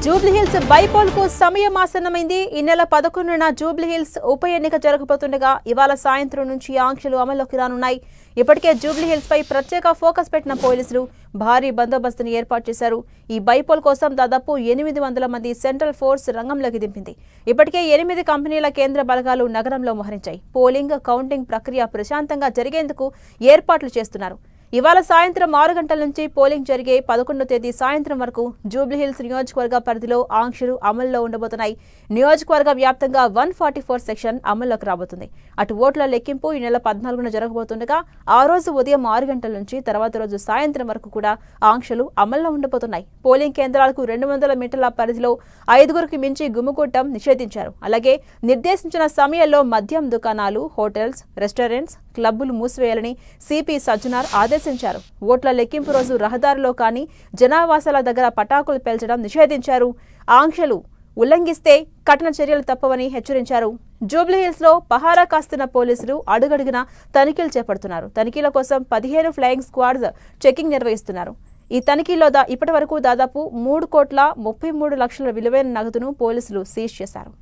Jubilee Hills bypoll కు సమయం ఆసన్నమైంది. ఈ నెల 11న జూబ్లీహిల్స్ ఉప ఎన్నిక జరగబోతుండగా ఇవాళ సాయంత్రం నుంచి ఆంక్షలు అమల్లోకి రానున్నాయి. ఇప్పటికే జూబ్లీహిల్స్ పై ప్రత్యేక ఫోకస్ పెట్టిన పోలీసులు భారీ బందోబస్తును ఏర్పాటు చేశారు. ఈ బైపోల్ కోసం దాదాపు 800 మంది సెంట్రల్ ఫోర్స్ రంగంలోకి దింపింది. ఇప్పటికే 8 కంపెనీల కేంద్ర బలగాలు నగరంలో మోహరించాయి. పోలింగ్, కౌంటింగ్ ప్రక్రియ ప్రశాంతంగా జరిగేందుకు ఏర్పాట్లు చేస్తున్నారు. ఇవాళ సాయంత్రం 6 గంటల నుంచి పోలింగ్ జరిగే 11వ తేదీ సాయంత్రం వరకు జూబ్లీహిల్స్ నియోజకవర్గ పరిధిలో ఆంక్షలు అమల్లో ఉండబోతున్నాయి. నియోజకవర్గ వ్యాప్తంగా 144 సెక్షన్ అమల్లోకి రాబోతుంది. అటు ఓట్ల లెక్కింపు ఈ నెల 14న జరగబోతుండగా ఆ రోజు ఉదయం 6 గంటల నుంచి తర్వాత రోజు సాయంత్రం వరకు కూడా ఆంక్షలు అమల్లో ఉండబోతున్నాయి. పోలింగ్ కేంద్రాలకు 200 మీటర్ల పరిధిలో 5గురికి మించి గుమిగూడటం నిషేధించారు. అలాగే నిర్దేశించిన సమయంలో మద్యం దుకాణాలు, హోటల్స్, రెస్టారెంట్స్, క్లబ్బులు మూసివేయాలని సిపి సజ్జనార్ ఆదేశించారు. ఓట్ల లెక్కింపు రోజు రహదారిలో కానీ జనావాసాల దగ్గర పటాకులు పేల్చడం నిషేధించారు. ఆంక్షలు ఉల్లంఘిస్తే కఠిన చర్యలు తప్పవని హెచ్చరించారు. జూబ్లీహిల్స్ లో పహారా కాస్తున్న పోలీసులు అడుగడుగునా తనిఖీలు చేపడుతున్నారు. తనిఖీల కోసం 15 ఫ్లయింగ్ స్క్వాడ్స్ చెకింగ్ నిర్వహిస్తున్నారు. ఈ తనిఖీలో ఇప్పటి వరకు దాదాపు 3,33,00,000 విలువైన నగదును పోలీసులు సీజ్ చేశారు.